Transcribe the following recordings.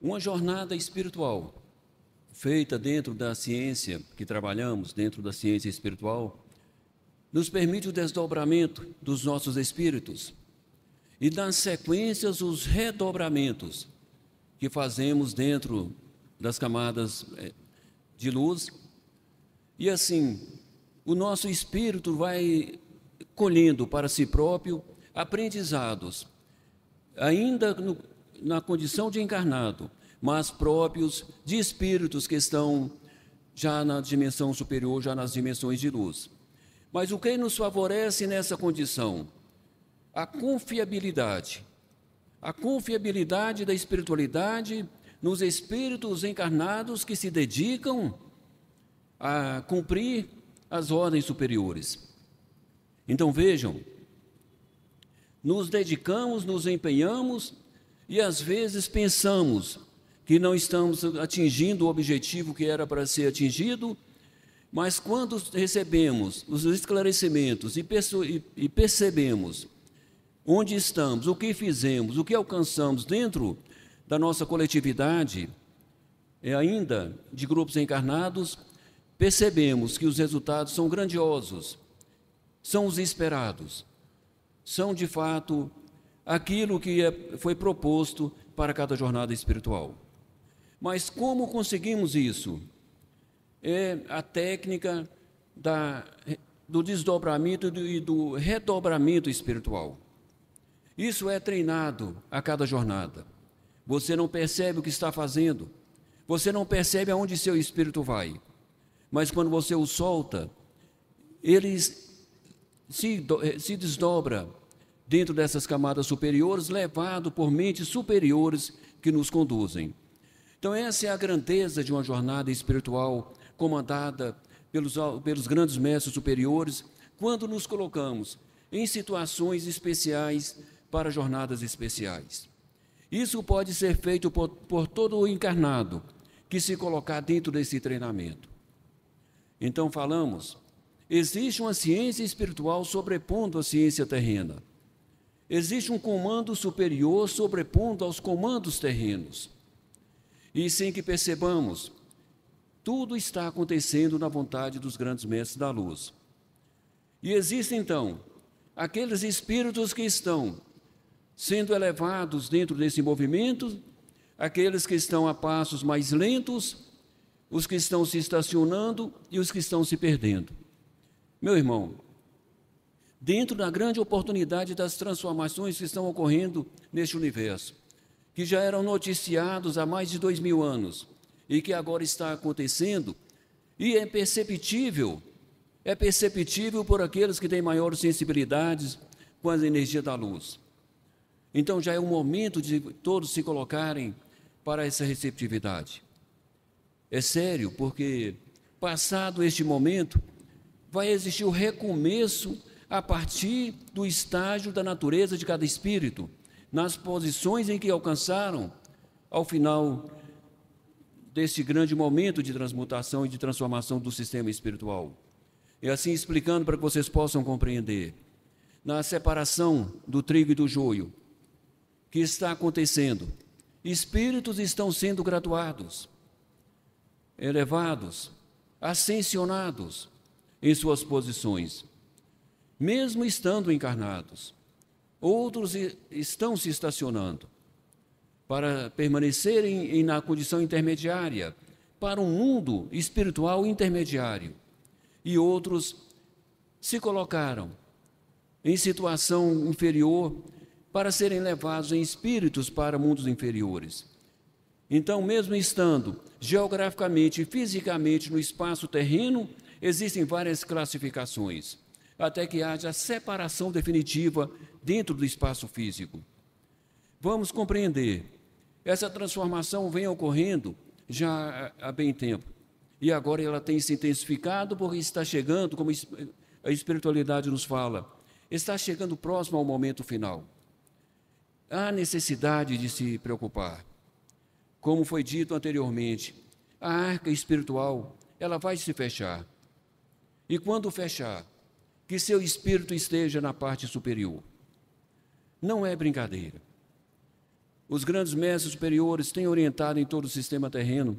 Uma jornada espiritual feita dentro da ciência, que trabalhamos dentro da ciência espiritual, nos permite o desdobramento dos nossos espíritos e, nas sequências, os redobramentos que fazemos dentro das camadas de luz. E assim, o nosso espírito vai colhendo para si próprio aprendizados, ainda na condição de encarnado, mas próprios de espíritos que estão já na dimensão superior, já nas dimensões de luz. Mas o que nos favorece nessa condição? A confiabilidade da espiritualidade nos espíritos encarnados que se dedicam a cumprir as ordens superiores. Então vejam, nos dedicamos, nos empenhamos e às vezes pensamos que não estamos atingindo o objetivo que era para ser atingido, mas quando recebemos os esclarecimentos e percebemos onde estamos, o que fizemos, o que alcançamos dentro da nossa coletividade, ainda de grupos encarnados, percebemos que os resultados são grandiosos, são os esperados, são de fato aquilo que foi proposto para cada jornada espiritual. Mas como conseguimos isso? É a técnica do desdobramento e do redobramento espiritual. Isso é treinado a cada jornada. Você não percebe o que está fazendo, você não percebe aonde seu espírito vai, mas quando você o solta, ele se desdobra dentro dessas camadas superiores, levado por mentes superiores que nos conduzem. Então, essa é a grandeza de uma jornada espiritual comandada pelos grandes mestres superiores, quando nos colocamos em situações especiais para jornadas especiais. Isso pode ser feito por todo o encarnado que se colocar dentro desse treinamento. Então, falamos, existe uma ciência espiritual sobrepondo a ciência terrena. Existe um comando superior sobrepondo aos comandos terrenos. E sem que percebamos, tudo está acontecendo na vontade dos grandes mestres da luz. E existem, então, aqueles espíritos que estão sendo elevados dentro desse movimento, aqueles que estão a passos mais lentos, os que estão se estacionando e os que estão se perdendo. Meu irmão, dentro da grande oportunidade das transformações que estão ocorrendo neste universo, que já eram noticiados há mais de 2000 anos e que agora está acontecendo, e é perceptível por aqueles que têm maiores sensibilidades com as energias da luz. Então já é o momento de todos se colocarem para essa receptividade. É sério, porque passado este momento, vai existir o recomeço a partir do estágio da natureza de cada espírito, nas posições em que alcançaram ao final deste grande momento de transmutação e de transformação do sistema espiritual. E assim explicando para que vocês possam compreender, na separação do trigo e do joio que está acontecendo, espíritos estão sendo graduados, elevados, ascensionados em suas posições, mesmo estando encarnados. Outros estão se estacionando para permanecerem na condição intermediária, para um mundo espiritual intermediário. E outros se colocaram em situação inferior para serem levados em espíritos para mundos inferiores. Então, mesmo estando geograficamente e fisicamente no espaço terreno, existem várias classificações, até que haja a separação definitiva dentro do espaço físico. Vamos compreender, essa transformação vem ocorrendo já há bem tempo, e agora ela tem se intensificado porque está chegando, como a espiritualidade nos fala, está chegando próximo ao momento final. Há necessidade de se preocupar. Como foi dito anteriormente, a arca espiritual, ela vai se fechar. E quando fechar, que seu espírito esteja na parte superior. Não é brincadeira. os grandes mestres superiores têm orientado em todo o sistema terreno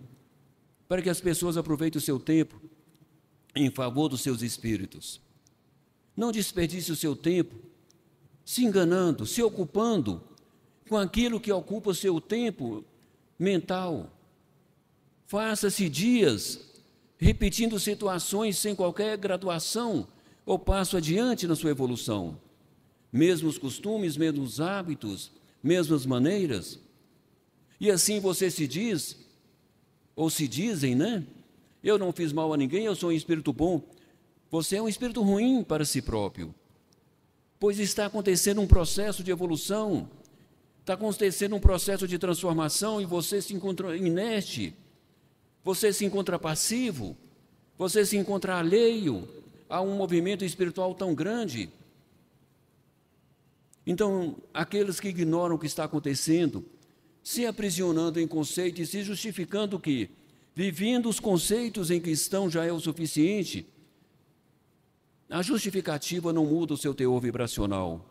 para que as pessoas aproveitem o seu tempo em favor dos seus espíritos. Não desperdice o seu tempo se enganando, se ocupando com aquilo que ocupa o seu tempo mental. Faça-se dias repetindo situações sem qualquer graduação ou passo adiante na sua evolução. Mesmos costumes, mesmos hábitos, mesmas maneiras. E assim você se diz, ou se dizem, né? Eu não fiz mal a ninguém, eu sou um espírito bom. Você é um espírito ruim para si próprio, pois está acontecendo um processo de evolução, está acontecendo um processo de transformação e você se encontra inerte, você se encontra passivo, você se encontra alheio a um movimento espiritual tão grande. Então, aqueles que ignoram o que está acontecendo, se aprisionando em conceitos e se justificando que, vivendo os conceitos em que estão, já é o suficiente, a justificativa não muda o seu teor vibracional.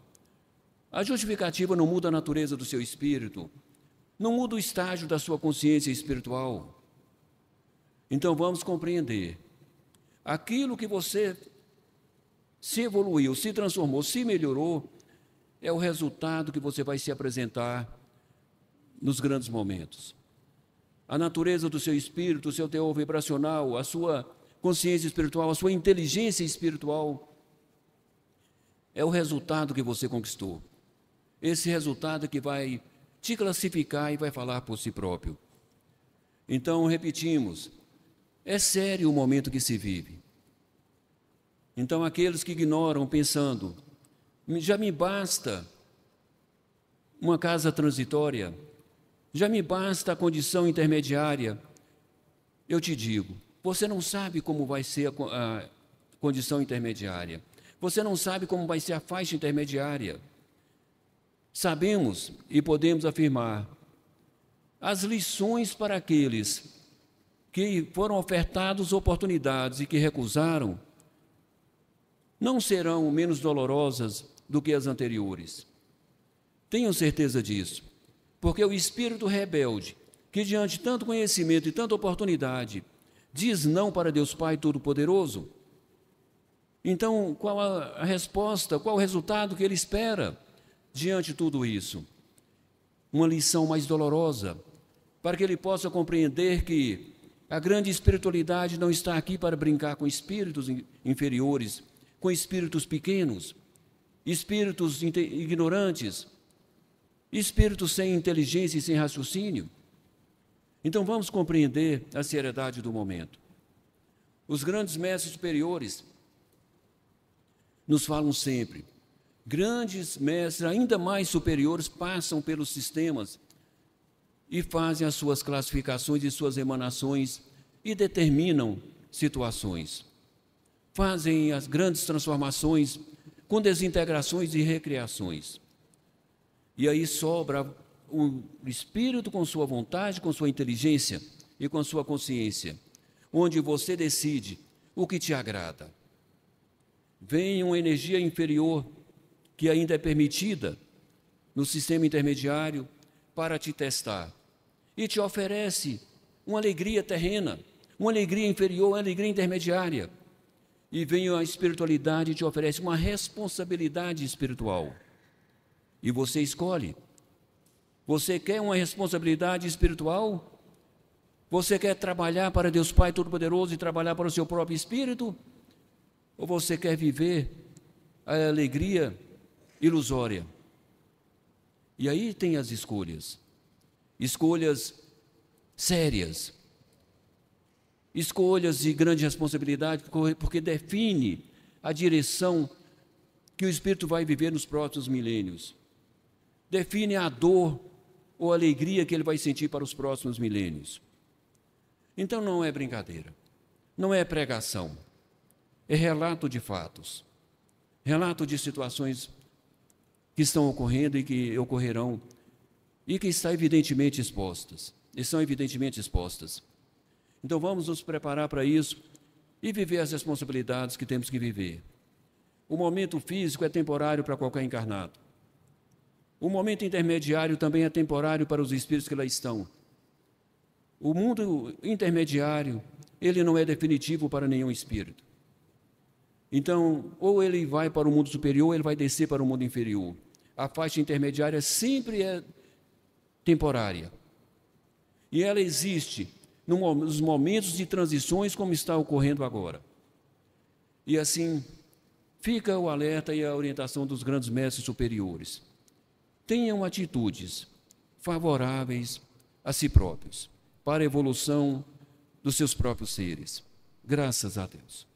A justificativa não muda a natureza do seu espírito, não muda o estágio da sua consciência espiritual. Então, vamos compreender. Aquilo que você se evoluiu, se transformou, se melhorou, é o resultado que você vai se apresentar nos grandes momentos. A natureza do seu espírito, o seu teor vibracional, a sua consciência espiritual, a sua inteligência espiritual, é o resultado que você conquistou. Esse resultado que vai te classificar e vai falar por si próprio. Então, repetimos, é sério o momento que se vive. Então, aqueles que ignoram, pensando, já me basta uma casa transitória, já me basta a condição intermediária, eu te digo, você não sabe como vai ser a condição intermediária, você não sabe como vai ser a faixa intermediária. Sabemos e podemos afirmar, as lições para aqueles que foram ofertados oportunidades e que recusaram, não serão menos dolorosas do que as anteriores. Tenham certeza disso, porque o espírito rebelde, que diante de tanto conhecimento e tanta oportunidade, diz não para Deus Pai Todo-Poderoso, então qual a resposta, qual o resultado que ele espera diante de tudo isso? Uma lição mais dolorosa, para que ele possa compreender que a grande espiritualidade não está aqui para brincar com espíritos inferiores, com espíritos pequenos, espíritos ignorantes, espíritos sem inteligência e sem raciocínio. Então vamos compreender a seriedade do momento. Os grandes mestres superiores nos falam sempre, grandes mestres ainda mais superiores passam pelos sistemas e fazem as suas classificações e suas emanações e determinam situações. Fazem as grandes transformações com desintegrações e recriações. E aí sobra o espírito com sua vontade, com sua inteligência e com sua consciência, onde você decide o que te agrada. Vem uma energia inferior que ainda é permitida no sistema intermediário para te testar e te oferece uma alegria terrena, uma alegria inferior, uma alegria intermediária. E vem a espiritualidade e te oferece uma responsabilidade espiritual. E você escolhe. Você quer uma responsabilidade espiritual? Você quer trabalhar para Deus Pai Todo-Poderoso e trabalhar para o seu próprio espírito? Ou você quer viver a alegria ilusória? E aí tem as escolhas. Escolhas sérias. Escolhas de grande responsabilidade, porque define a direção que o espírito vai viver nos próximos milênios. Define a dor ou a alegria que ele vai sentir para os próximos milênios. Então não é brincadeira, não é pregação, é relato de fatos, relato de situações que estão ocorrendo e que ocorrerão e que estão evidentemente expostas, Então vamos nos preparar para isso e viver as responsabilidades que temos que viver. O momento físico é temporário para qualquer encarnado. O momento intermediário também é temporário para os espíritos que lá estão. O mundo intermediário, ele não é definitivo para nenhum espírito. Então, ou ele vai para o mundo superior, ou ele vai descer para o mundo inferior. A faixa intermediária sempre é temporária. E ela existe nos momentos de transições como está ocorrendo agora. E assim, fica o alerta e a orientação dos grandes mestres superiores. Tenham atitudes favoráveis a si próprios, para a evolução dos seus próprios seres. Graças a Deus.